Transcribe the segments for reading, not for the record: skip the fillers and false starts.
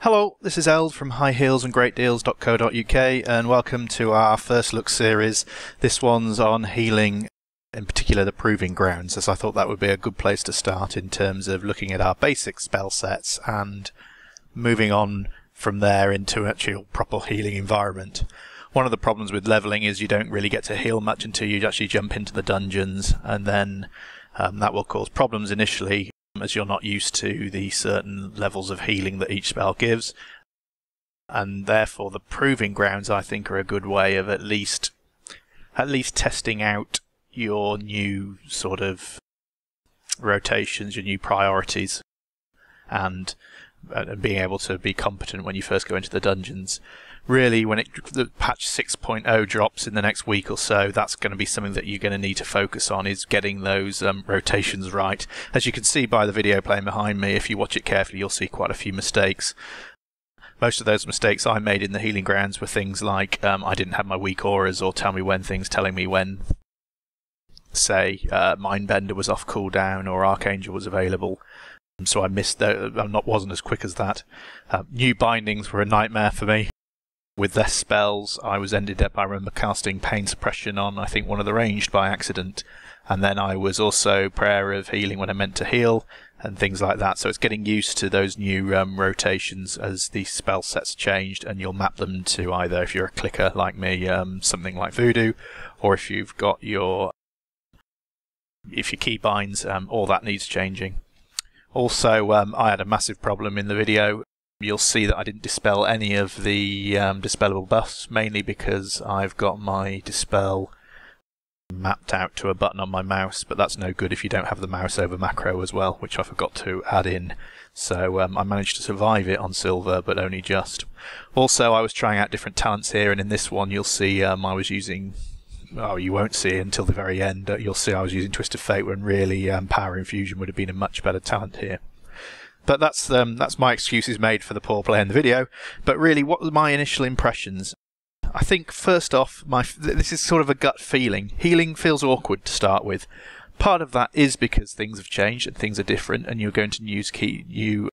Hello, this is Eld from highheelsandgreatdeals.co.uk and welcome to our first look series. This one's on healing, in particular the Proving Grounds, as I thought that would be a good place to start in terms of looking at our basic spell sets and moving on from there into actually a proper healing environment. One of the problems with leveling is you don't really get to heal much until you actually jump into the dungeons, and then that will cause problems initially, as you're not used to the certain levels of healing that each spell gives. And therefore the Proving Grounds, I think, are a good way of at least testing out your new sort of rotations, your new priorities, and being able to be competent when you first go into the dungeons. Really, when the patch 6.0 drops in the next week or so, that's going to be something that you're going to need to focus on, is getting those rotations right. As you can see by the video playing behind me, if you watch it carefully, you'll see quite a few mistakes. Most of those mistakes I made in the Healing Grounds were things like I didn't have my weak auras, or tell me when things telling me when, say, Mindbender was off cooldown or Archangel was available. So I missed that. Wasn't as quick as that. New bindings were a nightmare for me. With less spells, I remember casting Pain Suppression on, I think, one of the ranged by accident, and then I was also Prayer of Healing when I meant to heal, and things like that. So it's getting used to those new rotations as the spell sets changed, and you'll map them to either, if you're a clicker like me, something like Voodoo, or if you've got your keybinds, all that needs changing. Also, I had a massive problem in the video. You'll see that I didn't dispel any of the dispellable buffs, mainly because I've got my dispel mapped out to a button on my mouse, but that's no good if you don't have the mouse over macro as well, which I forgot to add in. So I managed to survive it on silver, but only just. Also, I was trying out different talents here, and in this one you'll see I was using... Oh, you won't see it until the very end. You'll see I was using Twist of Fate when really Power Infusion would have been a much better talent here. But that's my excuses made for the poor play in the video. But really, what were my initial impressions? I think, first off, this is sort of a gut feeling. Healing feels awkward to start with. Part of that is because things have changed and things are different, and you're going to use new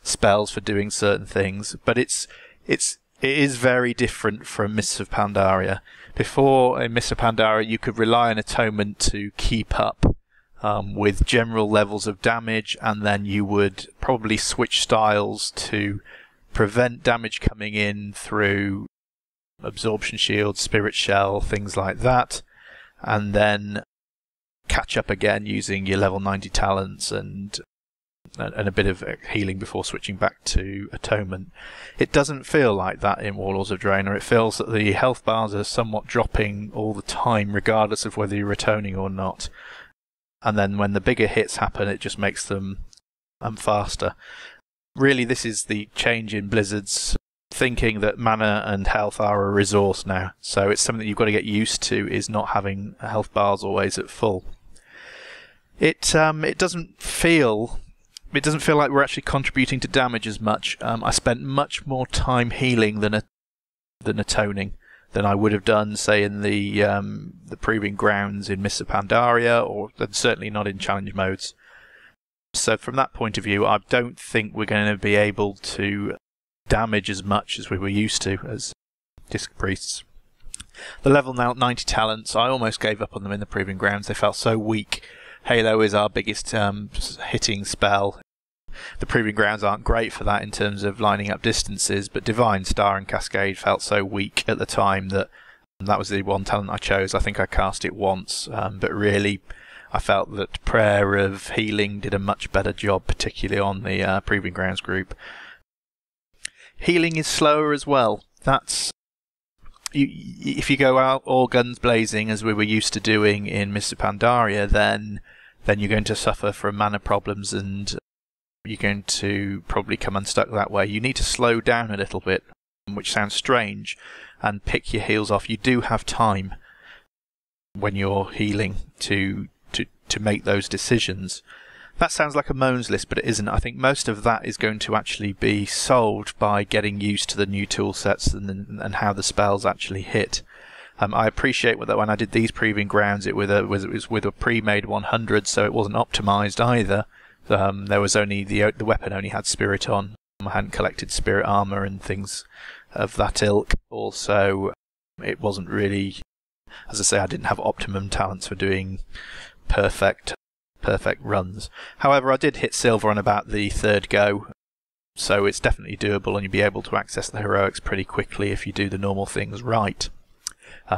spells for doing certain things. But it is very different from Mists of Pandaria. Before, in Mists of Pandaria, you could rely on Atonement to keep up with general levels of damage, and then you would probably switch styles to prevent damage coming in through Absorption Shield, Spirit Shell, things like that, and then catch up again using your level 90 talents and a bit of healing before switching back to Atonement. It doesn't feel like that in Warlords of Draenor. It feels that the health bars are somewhat dropping all the time, regardless of whether you're atoning or not. And then when the bigger hits happen, it just makes them faster. Really, this is the change in Blizzard's thinking that mana and health are a resource now. So it's something that you've got to get used to, is not having health bars always at full. It doesn't feel like we're actually contributing to damage as much. I spent much more time healing than atoning than I would have done, say, in the Proving Grounds in Mists of Pandaria, or certainly not in challenge modes. So from that point of view, I don't think we're going to be able to damage as much as we were used to as Disc Priests. The level 90 talents, I almost gave up on them in the Proving Grounds. They felt so weak. Halo is our biggest hitting spell. The Proving Grounds aren't great for that in terms of lining up distances, but Divine, Star and Cascade felt so weak at the time that was the one talent I chose. I think I cast it once, but really I felt that Prayer of Healing did a much better job, particularly on the Proving Grounds group. Healing is slower as well. If you go out all guns blazing, as we were used to doing in Mists of Pandaria, then you're going to suffer from mana problems, and you're going to probably come unstuck that way. You need to slow down a little bit, which sounds strange, and pick your heals off. You do have time when you're healing to make those decisions. That sounds like a moans list, but it isn't. I think most of that is going to actually be solved by getting used to the new tool sets and how the spells actually hit. I appreciate that when I did these Proving Grounds, it was with a pre-made 100, so it wasn't optimized either. There was only the weapon only had Spirit on, I hadn't collected spirit armor and things of that ilk. Also, it wasn't really, as I say, I didn't have optimum talents for doing perfect runs. However, I did hit silver on about the third go, so it's definitely doable, and you'll be able to access the heroics pretty quickly if you do the normal things right.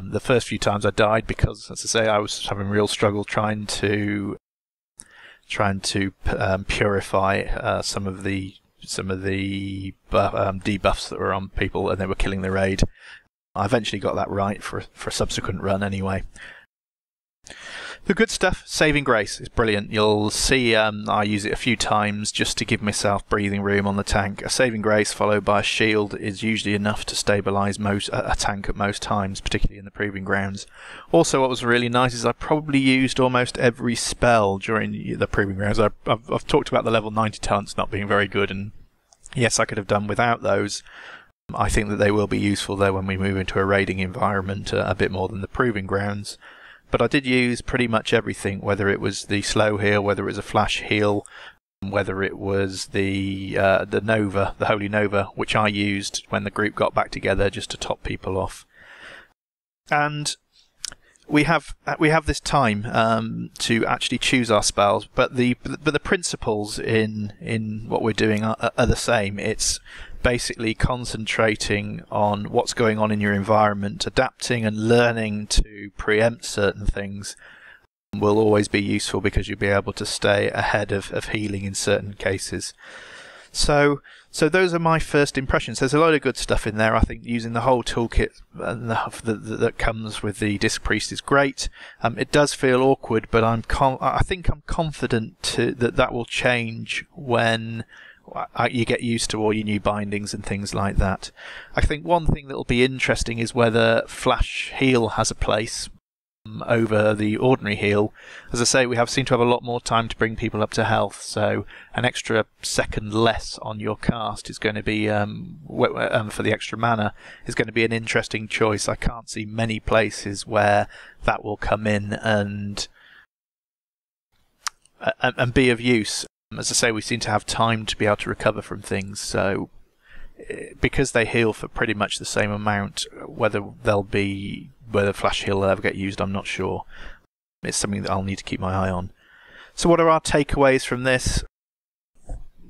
The first few times I died because, as I say, I was having real struggle trying to purify some of the debuffs that were on people, and they were killing the raid. I eventually got that right for a subsequent run anyway. The good stuff, Saving Grace, is brilliant. You'll see I use it a few times just to give myself breathing room on the tank. A Saving Grace followed by a shield is usually enough to stabilise a tank at most times, particularly in the Proving Grounds. Also, what was really nice is I probably used almost every spell during the Proving Grounds. I've talked about the level 90 talents not being very good, and yes, I could have done without those. I think that they will be useful though when we move into a raiding environment a bit more than the Proving Grounds. But I did use pretty much everything, whether it was the slow heal, whether it was a flash heal, whether it was the Nova, the Holy Nova, which I used when the group got back together just to top people off. And we have this time to actually choose our spells, but the principles in what we're doing are the same. It's basically concentrating on what's going on in your environment, adapting and learning to preempt certain things will always be useful because you'll be able to stay ahead of healing in certain cases. So those are my first impressions. There's a lot of good stuff in there. I think using the whole toolkit that comes with the Disc Priest is great. It does feel awkward, but I think I'm confident that will change when you get used to all your new bindings and things like that. I think one thing that will be interesting is whether flash heal has a place over the ordinary heal. As I say, we seem to have a lot more time to bring people up to health, so an extra second less on your cast is going to be for the extra mana is going to be an interesting choice. I can't see many places where that will come in and be of use. As I say, we seem to have time to be able to recover from things, so because they heal for pretty much the same amount, whether flash heal will ever get used, I'm not sure. It's something that I'll need to keep my eye on. So what are our takeaways from this?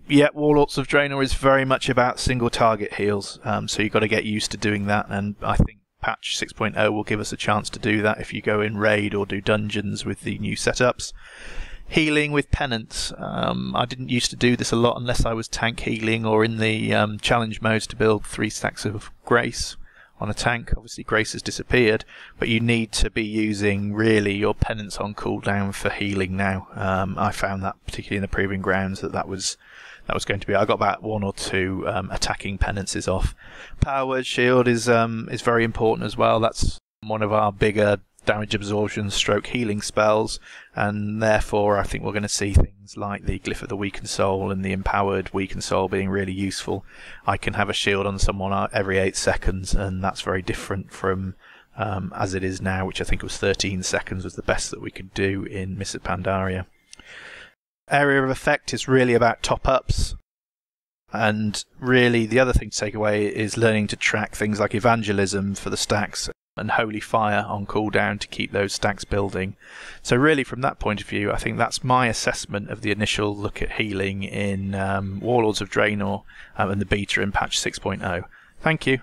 Yeah, Warlords of Draenor is very much about single target heals, so you've got to get used to doing that, and I think patch 6.0 will give us a chance to do that if you go in raid or do dungeons with the new setups. Healing with penance. I didn't used to do this a lot unless I was tank healing or in the challenge modes to build 3 stacks of grace on a tank. Obviously grace has disappeared, but you need to be using really your penance on cooldown for healing now. I found that particularly in the Proving Grounds that was going to be. I got about 1 or 2 attacking penances off. Power Word Shield is very important as well. That's one of our bigger damage absorption stroke healing spells, and therefore I think we're going to see things like the Glyph of the Weakened Soul and the Empowered Weakened Soul being really useful. I can have a shield on someone every 8 seconds, and that's very different from as it is now, which I think was 13 seconds was the best that we could do in Mists of Pandaria. Area of Effect is really about top-ups, and really the other thing to take away is learning to track things like Evangelism for the stacks and Holy Fire on cooldown to keep those stacks building. So really from that point of view, I think that's my assessment of the initial look at healing in Warlords of Draenor and the beta in patch 6.0. Thank you.